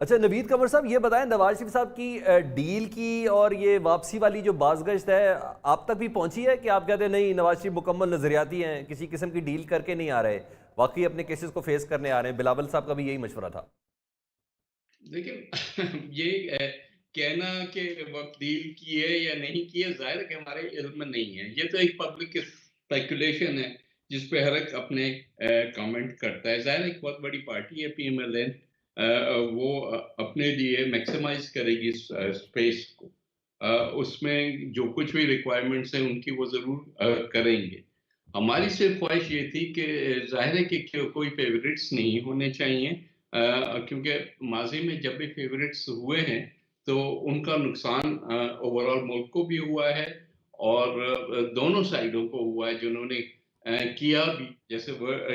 अच्छा नवीद कमर साहब, ये बताएं नवाज शरीफ साहब की डील की और ये वापसी वाली जो बाज़गश्त है, आप तक भी पहुंची है कि आप कहते हैं नहीं नवाज शरीफ मुकम्मल नजरियाती हैं, किसी किस्म की डील करके नहीं आ रहे, वाकई अपने केसेस को फेस करने आ रहे हैं? बिलावल साहब का भी यही मशवरा था। देखिए ये कहना कि वक्त डील की है या नहीं की है, जाहिर है कि हमारे इल्म में नहीं है। ये तो एक पब्लिक स्पेकुलेशन है जिस पे हर एक अपने कमेंट करता है। जाहिर है एक बहुत बड़ी पार्टी है पीएमएलएन, वो अपने लिए मैक्सिमाइज करेगी स्पेस को। उसमें जो कुछ भी रिक्वायरमेंट्स हैं उनकी वो जरूर करेंगे। हमारी सिर्फ ख्वाहिश ये थी कि जाहिर है कि कोई फेवरेट्स नहीं होने चाहिए, क्योंकि माजी में जब भी फेवरेट्स हुए हैं तो उनका नुकसान ओवरऑल मुल्क को भी हुआ है और दोनों साइडों को हुआ है जिन्होंने किया भी। जैसे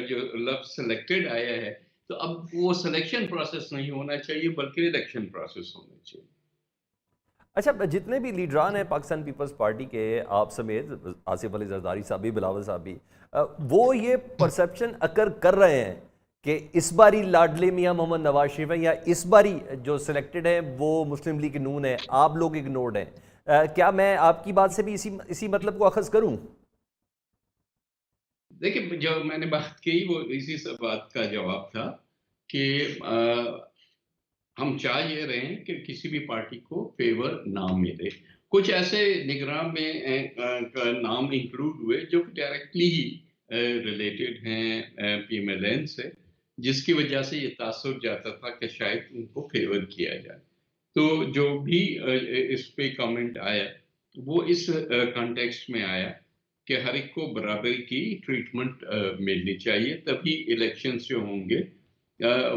जो लफ्ज सिलेक्टेड आया है, तो अब वो सिलेक्शन प्रोसेस नहीं होना चाहिए बल्कि इलेक्शन प्रोसेस होना चाहिए। अच्छा, जितने भी लीडरान हैं पाकिस्तान पीपल्स पार्टी के, आप समेत आसिफ अली जरदारी साहब भी, बिलावल साहब भी, वो ये परसेप्शन अकर कर रहे हैं कि इस बारी लाडले मियाँ मोहम्मद नवाज शरीफ हैं या इस बारी जो सिलेक्टेड है वो मुस्लिम लीग नून है, आप लोग इग्नोर्ड हैं। क्या मैं आपकी बात से भी इसी इसी मतलब को अखज़ करूं? देखिए, जो मैंने बात की वो इसी सब बात का जवाब था कि हम चाह ये रहे हैं कि किसी भी पार्टी को फेवर ना मिले। कुछ ऐसे निगरान में का नाम इंक्लूड हुए जो कि डायरेक्टली ही रिलेटेड हैं पीएमएलएन से, जिसकी वजह से ये तासुर जाता था कि शायद उनको फेवर किया जाए। तो जो भी इस पे कमेंट आया वो इस कॉन्टेक्स्ट में आया कि हर एक को बराबरी की ट्रीटमेंट मिलनी चाहिए, तभी इलेक्शंस जो होंगे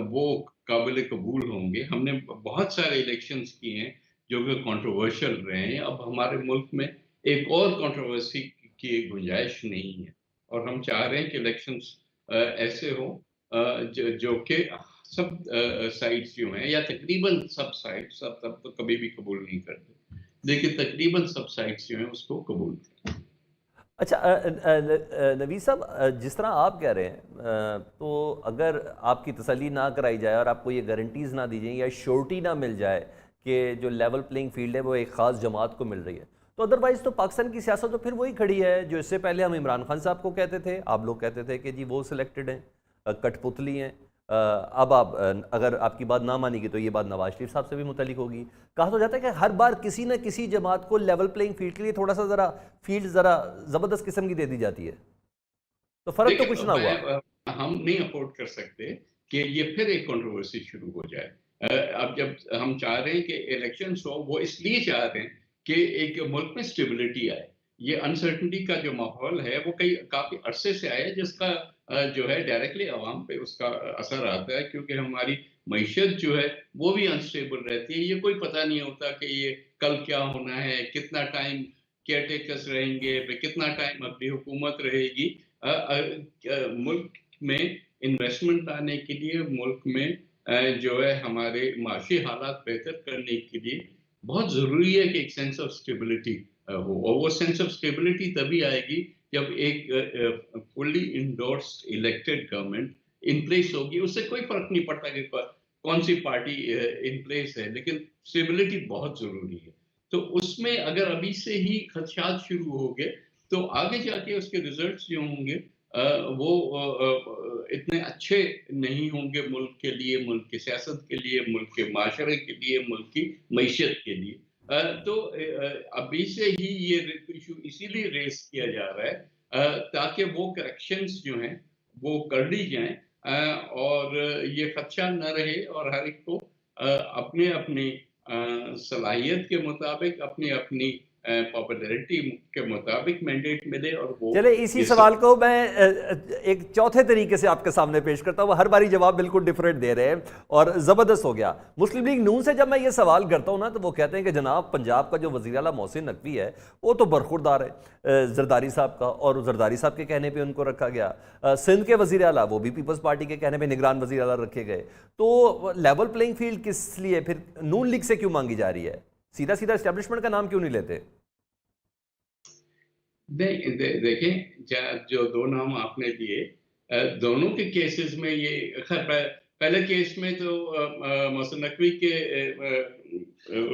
वो काबिल कबूल होंगे। हमने बहुत सारे इलेक्शंस किए हैं जो कि कंट्रोवर्शियल रहे हैं। अब हमारे मुल्क में एक और कंट्रोवर्सी की गुंजाइश नहीं है और हम चाह रहे हैं कि इलेक्शंस ऐसे हों जो कि सब साइड्स जो हैं, या तकरीबन सब साइड्स, सब तो कभी भी कबूल नहीं करते, लेकिन तकरीबन सब साइड्स जो हैं उसको कबूल करते हैं। अच्छा, नवीद साहब, जिस तरह आप कह रहे हैं, तो अगर आपकी तसल्ली ना कराई जाए और आपको ये गारंटीज़ ना दी जाए या श्योरिटी ना मिल जाए कि जो लेवल प्लेइंग फील्ड है वो एक ख़ास जमात को मिल रही है, तो अदरवाइज़ तो पाकिस्तान की सियासत तो फिर वही खड़ी है जो इससे पहले हम इमरान खान साहब को कहते थे, आप लोग कहते थे कि जी वो सिलेक्टेड हैं, कठपुतली हैं। अब आप अगर आपकी बात ना मानेगी तो ये बात नवाज शरीफ साहब से भी मुतलिक होगी। कहा तो जाता है कि हर बार किसी न किसी जमात को लेवल प्लेइंग फील्ड के लिए थोड़ा सा ज़रा फील्ड ज़रा ज़बरदस्त किस्म की दे दी जाती है, तो फ़र्क तो कुछ देखिए, ना हुआ। हम नहीं अफोर्ड कर सकते कि ये फिर एक कंट्रोवर्सी शुरू हो जाए। अब जब हम चाह रहे हैं कि इलेक्शंस हो, वो इसलिए चाह रहे हैं कि एक मुल्क में स्टेबिलिटी आए। ये अनसर्टनिटी का जो माहौल है वो कई काफी अरसे से आया है, जिसका जो है डायरेक्टली आवाम पे उसका असर आता है, क्योंकि हमारी मईशत जो है वो भी अनस्टेबल रहती है। ये कोई पता नहीं होता कि ये कल क्या होना है, कितना टाइम केयर टेकर्स रहेंगे, कितना टाइम अपनी हुकूमत रहेगी। मुल्क में इन्वेस्टमेंट लाने के लिए, मुल्क में जो है हमारे माशी हालात बेहतर करने के लिए बहुत ज़रूरी है कि एक सेंस ऑफ स्टेबिलिटी हो, और वो सेंस ऑफ स्टेबिलिटी तभी आएगी जब एक fully endorsed elected government in place होगी। उससे कोई फर्क नहीं पड़ता कि कौन सी पार्टी इन प्लेस है, लेकिन स्टेबिलिटी बहुत ज़रूरी है। तो उसमें अगर अभी से ही खदशात शुरू हो गए तो आगे जाके उसके रिजल्ट्स जो होंगे वो इतने अच्छे नहीं होंगे मुल्क के लिए, मुल्क की सियासत के लिए, मुल्क के माशरे के लिए, मुल्क की मईशत के लिए। तो अभी से ही ये इशू इसीलिए रेस किया जा रहा है ताकि वो करेक्शंस जो हैं वो कर ली जाएं, और ये खदशा न रहे और हर एक को अपने अपनी सलाहियत के मुताबिक, अपनी अपनी पॉपुलैरिटी के मुताबिक मैंडेट मिले और वो चले इसी ये सवाल सब। को मैं एक चौथे तरीके से आपके सामने पेश करता हूँ। हर बारी जवाब बिल्कुल डिफरेंट दे रहे हैं और ज़बरदस्त हो गया। मुस्लिम लीग नून से जब मैं ये सवाल करता हूँ ना, तो वो कहते हैं कि जनाब पंजाब का जो वज़ीर आला मोहसिन नकवी है वो तो बरखुरदार है जरदारी साहब का, और जरदारी साहब के कहने पर उनको रखा गया। सिंध के वज़ीर आला वो भी पीपल्स पार्टी के कहने पर निगरान वज़ीर आला रखे गए। तो लेवल प्लेइंग फील्ड किस लिए फिर नून लीग से क्यों मांगी जा रही है? सीधा सीधा इस्टेब्लिशमेंट का नाम क्यों नहीं लेते? देखें, जो दो नाम आपने दिए, दोनों के केसेस में ये खैर पहले केस में तो मोहसिन नकवी के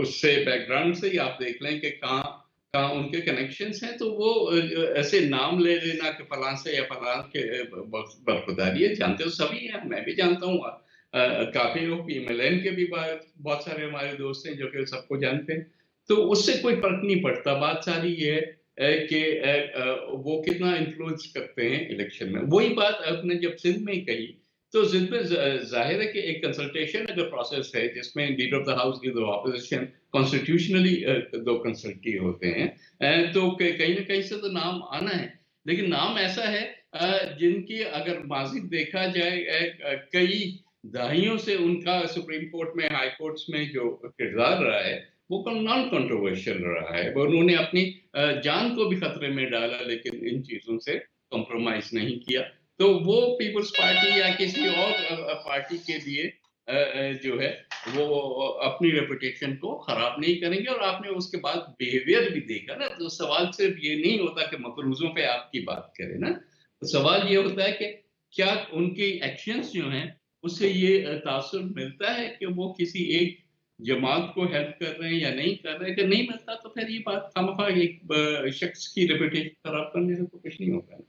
उससे बैकग्राउंड से ही आप देख लें कि कहाँ कहाँ उनके कनेक्शंस हैं, तो वो ऐसे नाम ले लेना कि फलां से या फलां के बरखुदारी है, जानते हो सभी हैं, मैं भी जानता हूँ। काफ़ी लोग PMLN के भी बहुत सारे हमारे दोस्त हैं जो कि सबको जानते हैं, तो उससे कोई फ़र्क नहीं पड़ता। बात सारी ये है कि वो कितना इन्फ्लुएंस करते हैं इलेक्शन में। वही बात आपने जब सिंध में कही, तो सिंध में ज़ाहिर है कि एक कंसल्टेशन अगर प्रोसेस है जिसमें लीडर ऑफ द हाउस की 2 ऑपोजिशन कॉन्स्टिट्यूशनली 2 कंसल्टेटिव होते हैं, तो कहीं न कहीं से तो नाम आना है। लेकिन नाम ऐसा है जिनकी अगर माज़ी देखा जाए कई दहाइयों से उनका सुप्रीम कोर्ट में, हाई कोर्ट्स में जो किरदार रहा है, वो नॉन कंट्रोवर्शियल रहा है। वो उन्होंने अपनी जान को भी खतरे में डाला, लेकिन इन चीज़ों से कॉम्प्रोमाइज़ नहीं किया। तो वो पीपल्स पार्टी या किसी और पार्टी के लिए जो है वो अपनी रेपुटेशन को खराब नहीं करेंगे। और आपने उसके बाद बिहेवियर भी देखा ना, तो सवाल सिर्फ ये नहीं होता कि मफरूज़ों पे आपकी बात करें ना, तो सवाल ये होता है कि क्या उनके एक्शंस जो हैं उससे ये तासुर मिलता है कि वो किसी एक जमात को हेल्प कर रहे हैं या नहीं कर रहे हैं। अगर नहीं मिलता तो फिर ये बात खामखा एक शख्स की रेपुटेशन खराब करने से तो कुछ नहीं होगा ना।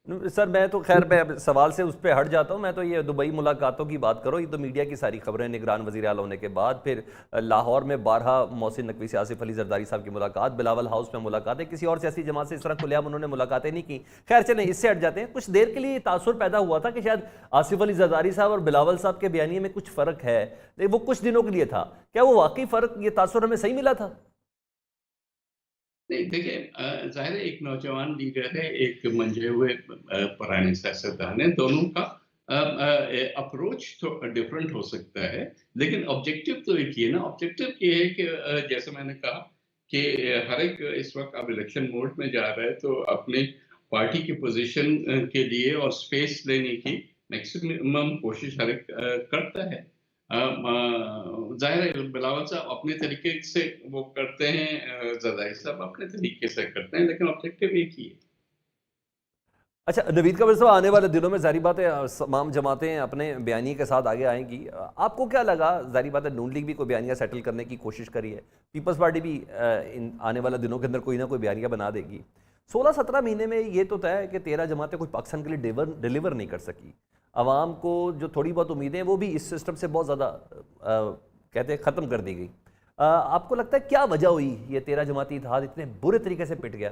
सर मैं तो खैर मैं अब सवाल से उस पर हट जाता हूँ। मैं तो ये दुबई मुलाकातों की बात करो, ये तो मीडिया की सारी खबरें, निगरान वज़ीर आला होने के बाद फिर लाहौर में 12 मोहसिन नकवी से आसिफ अली जरदारी साहब की मुलाकात, बिलावल हाउस में मुलाकातें, किसी और सियासी जमात से इस तरह खुलेआम उन्होंने मुलाकातें नहीं की। खैर चलें, इससे हट जाते हैं। कुछ देर के लिए ये तासुर पैदा हुआ था कि शायद आसिफ अली जरदारी साहब और बिलावल साहब के बयानिए में कुछ फ़र्क है, लेकिन वो कुछ दिनों के लिए था। क्या वो वाकई फ़र्क, ये तासुर हमें सही मिला था? नहीं देखिए, ज़ाहिर है एक नौजवान लीडर है, एक मंझे हुए पुराने सियासतदान है, दोनों का अप्रोच तो डिफरेंट हो सकता है, लेकिन ऑब्जेक्टिव तो एक ही है ना। ऑब्जेक्टिव ये है कि जैसे मैंने कहा कि हर एक इस वक्त अब इलेक्शन मोड में जा रहा है, तो अपने पार्टी की पोजीशन के लिए और स्पेस लेने की मैक्सिमम कोशिश हर एक करता है। ज़ाहिर है बिलावल साहब अपने तरीके से वो करते हैं, ज़रदारी साहब अपने तरीके से करते हैं, लेकिन ऑब्जेक्टिव एक ही है। अच्छा नवीद कबीर साहब, आने वाले दिनों में ज़ाहिर बात है तमाम जमातें अपने बयानी के साथ आगे आएंगी। आपको क्या लगा, ज़ाहिर बात है नून लीग भी कोई बयानिया सेटल करने की कोशिश करी है, पीपल्स पार्टी भी इन आने वाले दिनों के अंदर कोई ना कोई बयानिया बना देगी। 16-17 महीने में ये तो तय है कि 13 जमातें कोई पाकिस्तान के लिए डिलीवर नहीं कर सकी। आवाम को जो थोड़ी बहुत उम्मीदें वो भी इस सिस्टम से बहुत ज़्यादा कहते हैं ख़त्म कर दी गई। आपको लगता है क्या वजह हुई ये 13 जमाती इत्तेहाद इतने बुरे तरीके से पिट गया?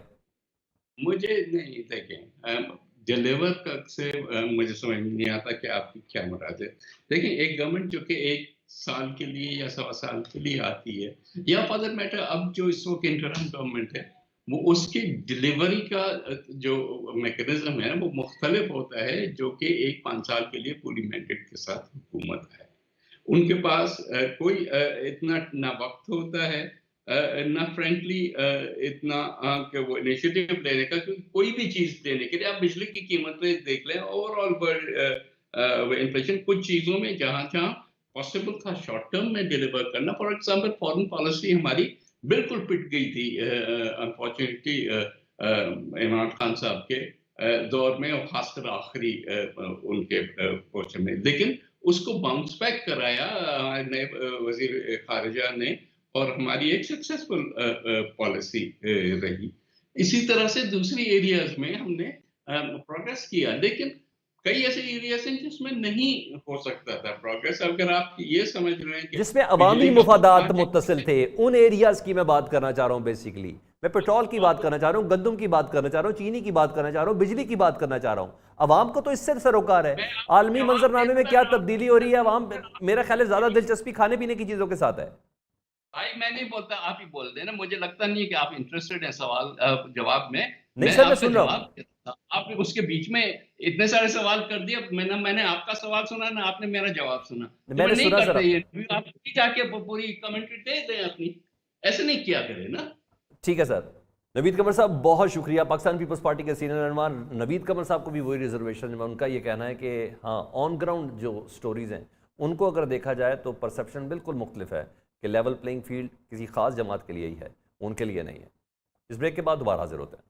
मुझे नहीं देखें, डिलीवर से मुझे समझ में नहीं आता कि आपकी क्या मुराद है। देखिए एक गवर्नमेंट जो कि 1 साल के लिए या सवा साल के लिए आती है, या फॉर दैट मैटर अब जो इस वक्त इंटरिम गवर्नमेंट है, वो उसकी डिलीवरी का जो मैकेनिज्म है वो मुख्तलिफ होता है, जो कि एक 5 साल के लिए पूरी मैंडेट के साथ हुकूमत है। उनके पास कोई इतना ना वक्त होता है, ना फ्रेंकली इतना कि वो इनिशिएटिव लेने का, क्योंकि कोई भी चीज़ लेने के लिए आप बिजली की कीमतें देख लें, ओवरऑल वर्ल्ड इन्फ्लेशन, कुछ चीज़ों में जहाँ-जहाँ पॉसिबल था शॉर्ट टर्म में डिलीवर करना, फॉर एग्जांपल फॉरेन पॉलिसी हमारी बिल्कुल पिट गई थी अनफॉर्चुनेटली इमरान खान साहब के दौर में, और खासकर आखिरी उनके पोर्शन में। लेकिन उसको बाउंस बैक कराया नए वज़ीर ख़ारिजा ने, और हमारी एक सक्सेसफुल पॉलिसी रही। इसी तरह से दूसरी एरियाज़ में हमने प्रोग्रेस किया, लेकिन कई ऐसे एरियाज़ हैं जिसमें नहीं हो सकता था प्रोग्रेस। अगर आप ये समझ रहे हैं कि जिसमें अवामी बिजली का मुफादात मुद्दा मुत्तसिल थे, उन एरियाज़ की मैं बात करना चाह रहा हूँ। बेसिकली मैं पेट्रोल की बात करना चाह रहा हूँ, गंदम की बात करना चाह रहा हूँ, चीनी की बात करना चाह रहा हूँ, बिजली की बात करना चाह रहा हूँ। अवाम को तो इससे सरोकार है। मैं आपको आलमी जवाब मंजरनामे में देना क्या चाहूँ, तब्दीली हो रही है, अवाम मेरा ख्याल है ज़्यादा दिलचस्पी खाने पीने की चीज़ों के साथ है। भाई मैं नहीं बोलता, आप ही बोल देना। मुझे लगता नहीं है कि आप इंटरेस्टेड हैं सवाल जवाब में। नहीं मैं सर, मैं आपका सुन रहा हूँ। जवाब देता था, आपने उसके बीच में इतने सारे सवाल कर दिए। मैंने आपका सवाल सुना ना, आपने मेरा जवाब सुना, तो मैं मैंने नहीं सुना सर। करते ये। आप भी जाके पूरी कमेंट्री दे दें अपनी, ऐसे नहीं किया करें ना। ठीक है सर। नवीद कमर साहब बहुत शुक्रिया। पाकिस्तान पीपल्स पार्टी के सीनियर रहनुमा नवीद कमर साहब को भी वही रिजर्वेशन है। उनका ये कहना है कि हाँ, ऑन ग्राउंड जो स्टोरीज़ हैं उनको अगर देखा जाए तो परसेप्शन बिल्कुल मुख्तलिफ है कि लेवल प्लेइंग फील्ड किसी खास जमात के लिए ही है, उनके लिए नहीं है। इस ब्रेक के बाद दोबारा हाजिर होते हैं।